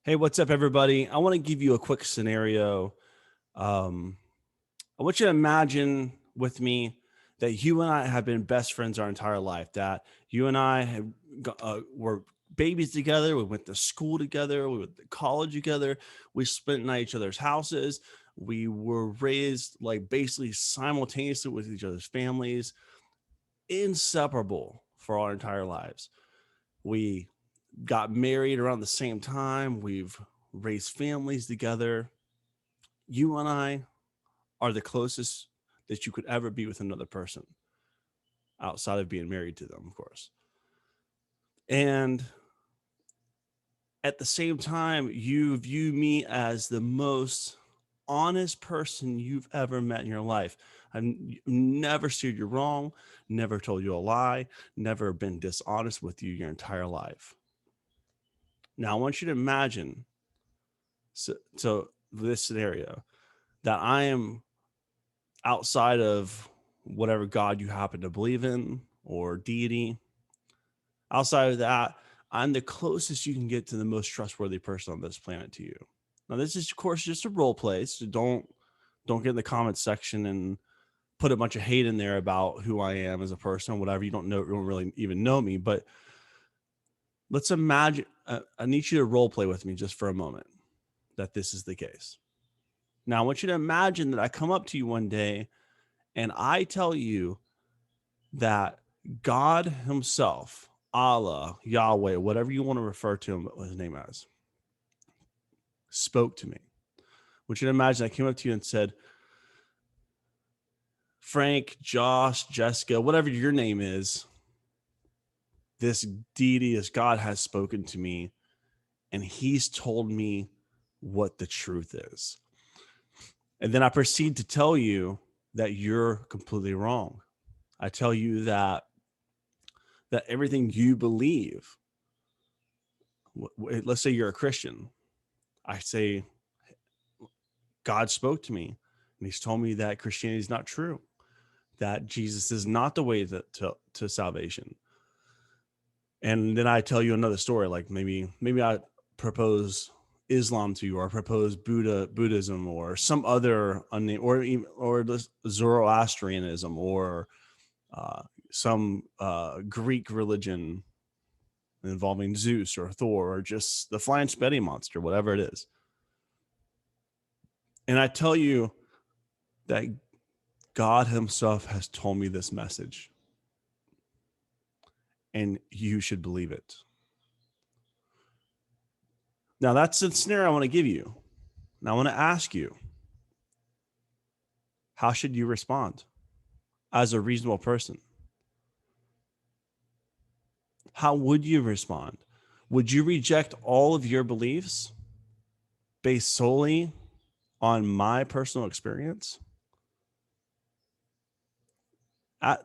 Hey, what's up, everybody? I want to give you a quick scenario. Um, I want you to imagine with me that you and I have been best friends our entire life, that you and I were babies together. We went to school together. We went to college together. We spent night at each other's houses. We were raised like basically simultaneously with each other's families, inseparable for our entire lives. We got married around the same time. We've raised families together. You and I are the closest that you could ever be with another person outside of being married to them, of course. And at the same time, you view me as the most honest person you've ever met in your life. Never steered you wrong, never told you a lie, never been dishonest with you your entire life. Now, I want you to imagine so this scenario that I am outside of whatever God you happen to believe in or deity. Outside of that, I'm the closest you can get to the most trustworthy person on this planet to you. Now, this is, of course, just a role play, so don't get in the comments section and put a bunch of hate in there about who I am as a person or whatever. You don't really even know me, but let's imagine. I need you to role play with me just for a moment that this is the case. Now, I want you to imagine that I come up to you one day and I tell you that God Himself, Allah, Yahweh, whatever you want to refer to him, his name as, spoke to me. I want you to imagine I came up to you and said, Frank, Josh, Jessica, whatever your name is, this deity, this God has spoken to me, and He's told me what the truth is. And then I proceed to tell you that you're completely wrong. I tell you that everything you believe, let's say you're a Christian. I say, God spoke to me and He's told me that Christianity is not true, that Jesus is not the way to salvation. And then I tell you another story, like maybe I propose Islam to you, or propose Buddhism, or some other or Zoroastrianism, or some Greek religion involving Zeus or Thor, or just the flying spaghetti monster, whatever it is. And I tell you that God Himself has told me this message, and you should believe it. Now, that's the scenario I want to give you. Now, I want to ask you, how should you respond as a reasonable person? How would you respond? Would you reject all of your beliefs based solely on my personal experience?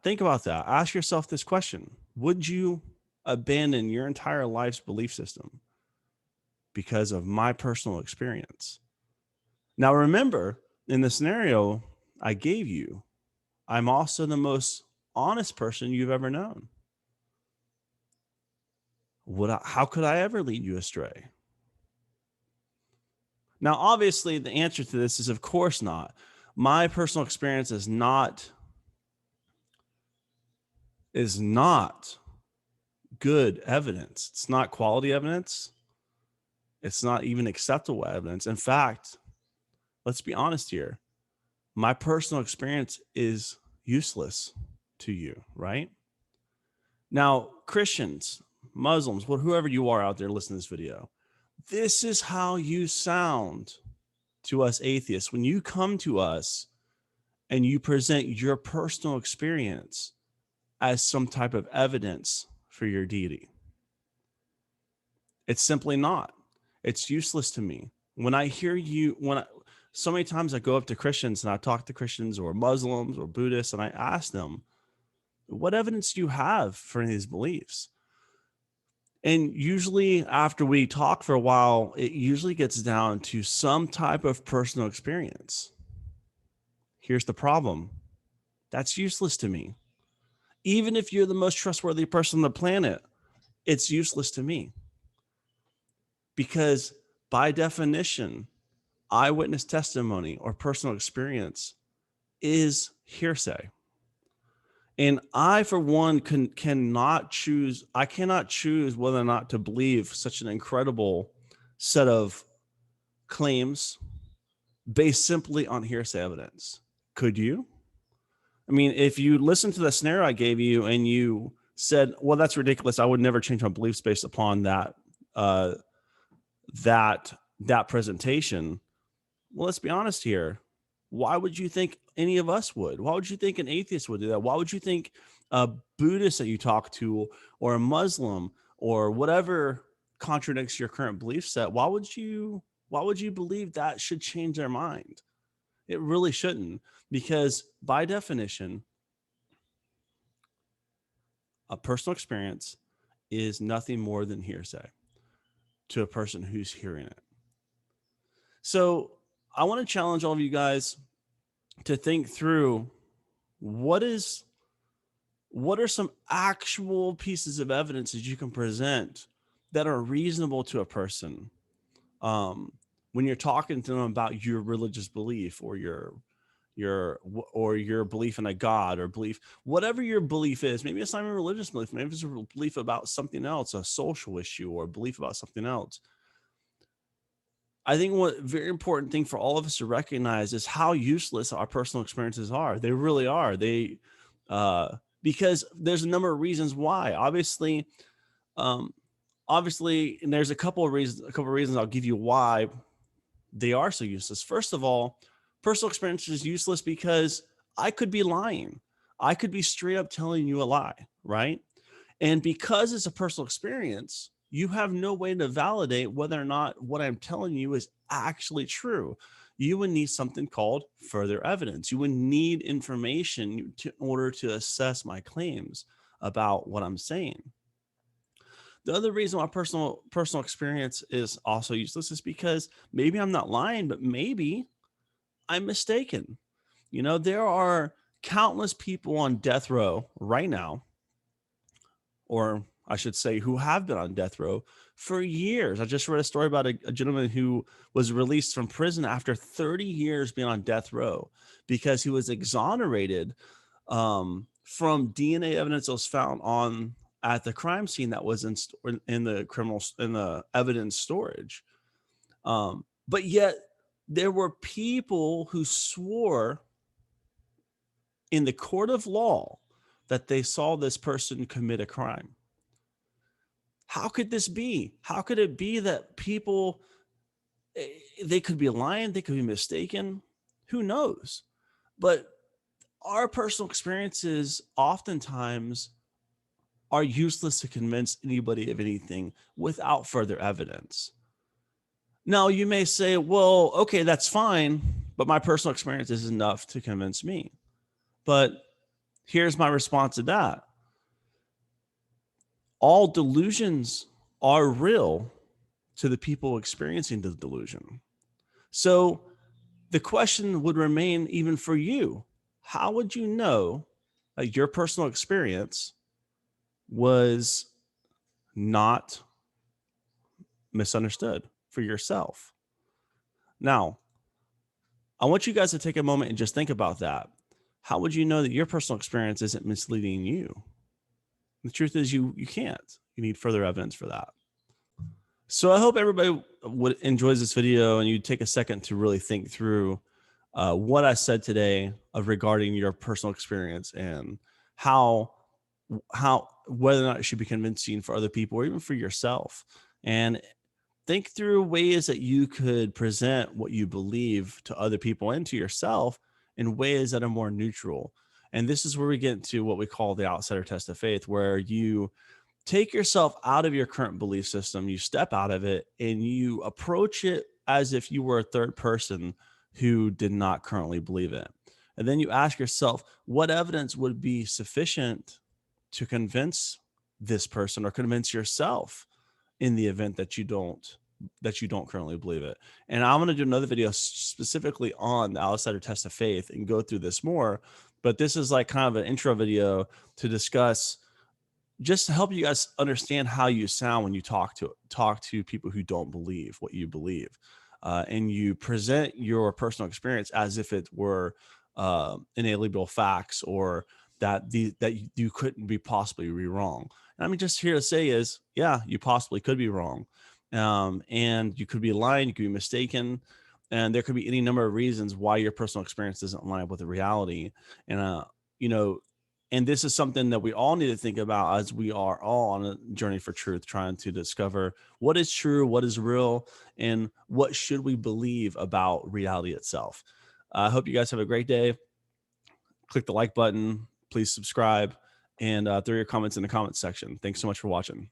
Think about that. Ask yourself this question. Would you abandon your entire life's belief system because of my personal experience? Now, remember, in the scenario I gave you, I'm also the most honest person you've ever known. How could I ever lead you astray? Now, obviously, the answer to this is of course not. My personal experience is not good evidence. It's not quality evidence. It's not even acceptable evidence. In fact, let's be honest here. My personal experience is useless to you, right? Now, Christians, Muslims, whoever you are out there listening to this video, this is how you sound to us atheists. When you come to us and you present your personal experience as some type of evidence for your deity, it's simply not. It's useless to me. When I hear you, so many times I go up to Christians and I talk to Christians or Muslims or Buddhists and I ask them, what evidence do you have for these beliefs? And usually after we talk for a while, it usually gets down to some type of personal experience. Here's the problem. That's useless to me. Even if you're the most trustworthy person on the planet, it's useless to me. Because By definition, eyewitness testimony or personal experience is hearsay. And I, for one, cannot choose. I cannot choose whether or not to believe such an incredible set of claims based simply on hearsay evidence. Could you? I mean, if you listen to the scenario I gave you and you said, "Well, that's ridiculous. I would never change my beliefs based upon uh, that presentation." Well, let's be honest here. Why would you think any of us would? Why would you think an atheist would do that? Why would you think a Buddhist that you talk to, or a Muslim, or whatever contradicts your current belief set? Why would you believe that should change their mind? It really shouldn't, because by definition, a personal experience is nothing more than hearsay to a person who's hearing it. So I want to challenge all of you guys to think through what are some actual pieces of evidence that you can present that are reasonable to a person when you're talking to them about your religious belief, or your belief in a god, or belief, whatever your belief is. Maybe it's not even a religious belief, maybe it's a belief about something else, a social issue, or a belief about something else. I think what very important thing for all of us to recognize is how useless our personal experiences are. They really are. Because there's a number of reasons why. Um, obviously, and there's a couple of reasons I'll give you why they are so useless. First of all, personal experience is useless because I could be lying. I could be straight up telling you a lie, right? And because it's a personal experience, you have no way to validate whether or not what I'm telling you is actually true. You would need something called further evidence. You would need information in order to assess my claims about what I'm saying. The other reason why personal experience is also useless is because maybe I'm not lying, but maybe I'm mistaken. There are countless people on death row right now, or I should say, who have been on death row for years. I just read a story about a gentleman who was released from prison after 30 years being on death row because he was exonerated from DNA evidence that was found at the crime scene that was in the evidence storage. But yet there were people who swore in the court of law that they saw this person commit a crime. How could this be? How could it be that people, they could be lying, they could be mistaken? Who knows? But our personal experiences oftentimes are useless to convince anybody of anything without further evidence. Now, you may say, well, okay, that's fine, but my personal experience is enough to convince me. But here's my response to that. All delusions are real to the people experiencing the delusion. So the question would remain even for you. How would you know that your personal experience was not misunderstood for yourself? Now, I want you guys to take a moment and just think about that. How would you know that your personal experience isn't misleading you? The truth is you can't. You need further evidence for that. So I hope everybody enjoys this video and you take a second to really think through what I said today regarding your personal experience and how whether or not it should be convincing for other people or even for yourself. And think through ways that you could present what you believe to other people and to yourself in ways that are more neutral. And this is where we get into what we call the outsider test of faith, where you take yourself out of your current belief system, you step out of it, and you approach it as if you were a third person who did not currently believe it. And then you ask yourself, what evidence would be sufficient to convince this person or convince yourself in the event that you don't currently believe it. And I'm going to do another video specifically on the outsider test of faith and go through this more. But this is like kind of an intro video to discuss just to help you guys understand how you sound when you talk to people who don't believe what you believe, and you present your personal experience as if it were inalienable facts, or that you couldn't be possibly be wrong. And I'm just here to say is, yeah, you possibly could be wrong, and you could be lying, you could be mistaken, and there could be any number of reasons why your personal experience doesn't line up with the reality. And you know, and this is something that we all need to think about as we are all on a journey for truth, trying to discover what is true, what is real, and what should we believe about reality itself. I hope you guys have a great day. Click the like button, please subscribe, and throw your comments in the comments section. Thanks so much for watching.